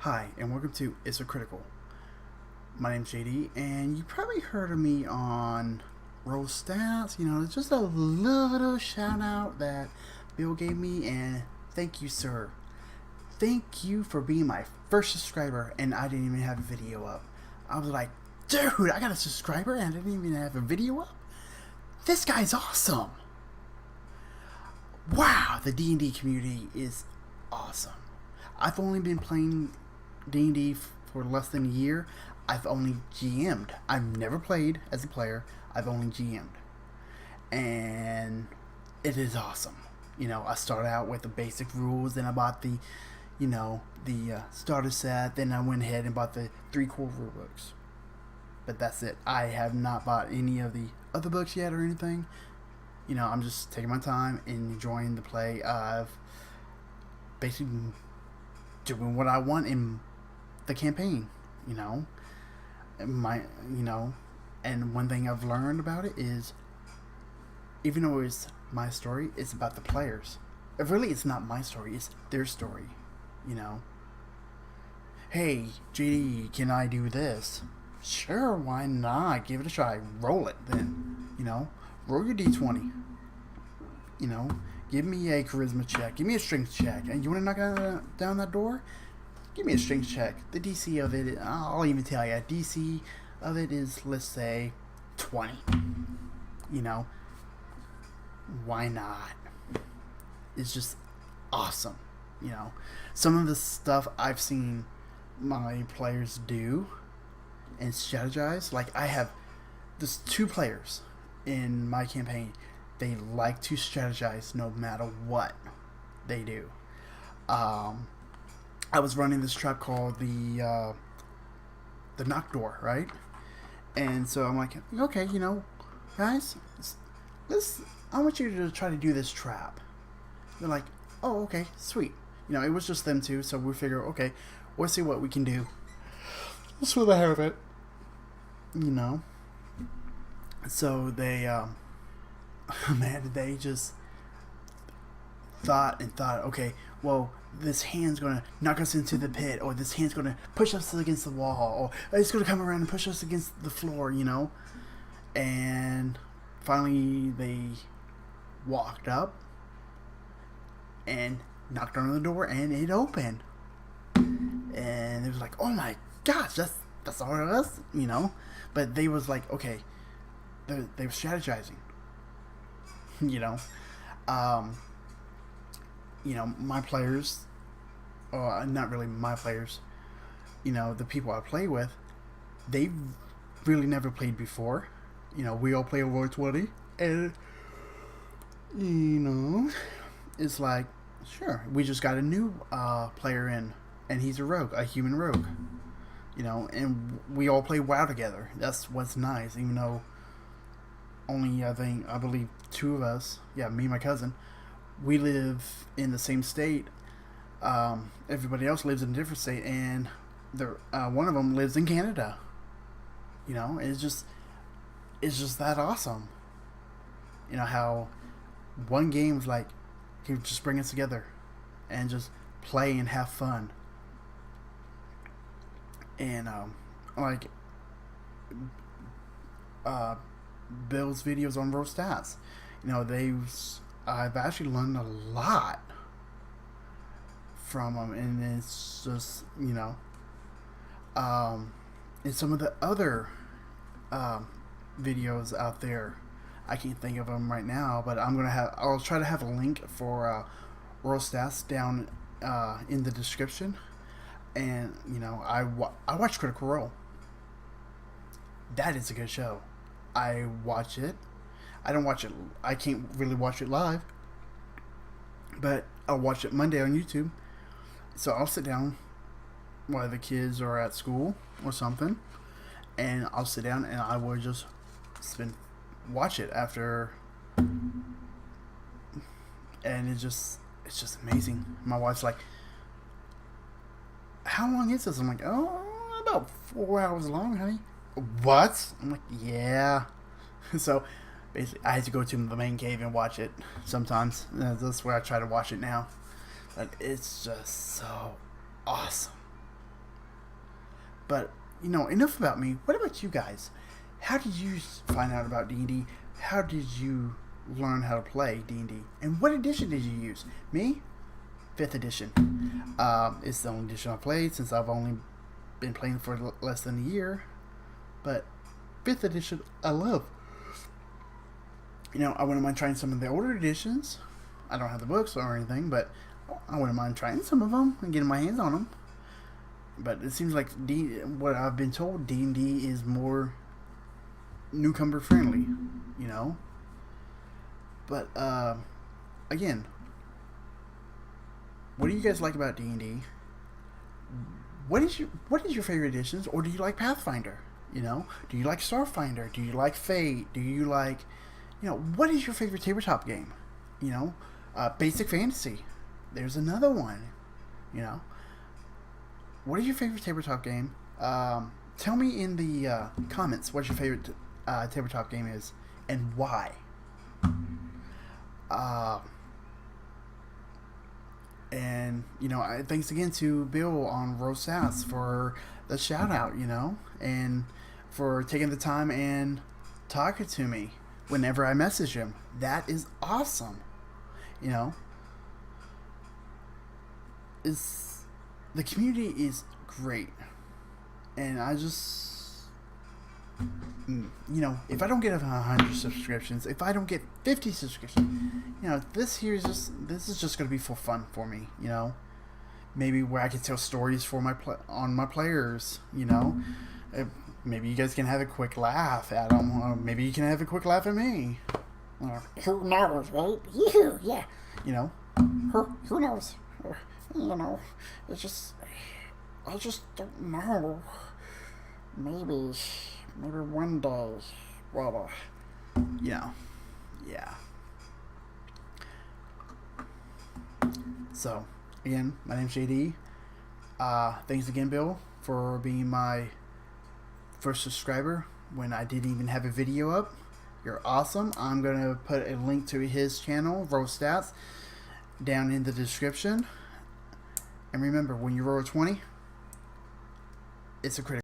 Hi, and welcome to It's a Critical. My name's JD, and you probably heard of me on Roll Stats. Just a little shout out that Bill gave me, and thank you, sir. Thank you for being my first subscriber, and I didn't even have a video up. I was like, dude, I got a subscriber, and I didn't even have a video up? This guy's awesome! Wow, the D&D community is awesome. I've only been playing D&D for less than a year. I've only GM'd. I've never played as a player. I've only GM'd. And it is awesome. I started out with the basic rules, then I bought the starter set, then I went ahead and bought the 3 core rule books. But that's it. I have not bought any of the other books yet or anything. I'm just taking my time and enjoying the play of basically doing what I want in the campaign, and one thing I've learned about it is, even though it's my story, it's about the players. Really, it's not my story, it's their story, Hey, JD, can I do this? Sure, why not? Give it a try. Roll it, then, roll your d20. Give me a charisma check. Give me a strength check. And you want to knock down that door? Give me a strength check. The DC of it, I'll even tell you, DC of it is, let's say, 20. Why not? It's just awesome. Some of the stuff I've seen my players do and strategize. Like, I have there's 2 players in my campaign. They like to strategize no matter what they do. I was running this trap called the knock door, right? And so I'm like, okay, guys, I want you to try to do this trap. They're like, oh, okay, sweet. It was just them 2, so we figure, okay, we'll see what we can do. Just for the hell of it. So they, man, they just thought, okay, well, this hand's gonna knock us into the pit, or this hand's gonna push us against the wall, or it's gonna come around and push us against the floor, And finally they walked up and knocked on the door, and it opened. And it was like, oh my gosh, that's all of us, But they was like, okay, they were strategizing. My players, or not really my players, the people I play with, they've really never played before. We all play over 20, and it's like, sure, we just got a new player in, and he's a human rogue, and we all play WoW together. That's what's nice, even though only, I believe 2 of us, me and my cousin, we live in the same state. Everybody else lives in a different state, and one of them lives in Canada. It's just that awesome. How one game is like, can just bring us together and just play and have fun. And Bill's videos on Roll Stats, I've actually learned a lot from them, and it's just, and some of the other videos out there, I can't think of them right now, but I'll try to have a link for Roll Stats down in the description. And I watch Critical Role. That is a good show. I watch it. I don't watch it. I can't really watch it live, but I'll watch it Monday on YouTube. So I'll sit down while the kids are at school or something, and I'll sit down and I will just watch it after, and it's just amazing. My wife's like, how long is this? I'm like, oh, about 4 hours long, honey. What? I'm like, yeah. So basically, I had to go to the main cave and watch it sometimes. That's where I try to watch it now. But it's just so awesome. But, you know, enough about me. What about you guys? How did you find out about D&D? How did you learn how to play D&D? And what edition did you use? Me? 5th edition. It's the only edition I've played since I've only been playing for less than a year. But 5th edition, I love. You know, I wouldn't mind trying some of the older editions. I don't have the books or anything, but I wouldn't mind trying some of them and getting my hands on them. But it seems like what I've been told, D&D is more newcomer friendly, you know. But again, what do you guys like about D&D? What is your favorite editions, or do you like Pathfinder? You know, do you like Starfinder? Do you like Fate? Do you like, you know, what is your favorite tabletop game? You know, Basic Fantasy. There's another one. You know, what is your favorite tabletop game? Tell me in the comments what your favorite tabletop game is and why. And, you know, thanks again to Bill on Rosas for the shout out, you know, and for taking the time and talking to me whenever I message him. That is awesome. You know, the community is great. And I just, you know, if I don't get 100 subscriptions, if I don't get 50 subscriptions, you know, this is just going to be for fun for me, you know. Maybe where I can tell stories for my players, you know. Maybe you guys can have a quick laugh at them. Maybe you can have a quick laugh at me. Who knows, right? Yeah. You know. Who knows? You know, it's just, I just don't know. Maybe one day, well, you know, yeah. So, again, my name's JD. Thanks again, Bill, for being my first subscriber when I didn't even have a video up. You're awesome. I'm going to put a link to his channel, Rostats, down in the description. And remember, when you roll a 20, it's a critical.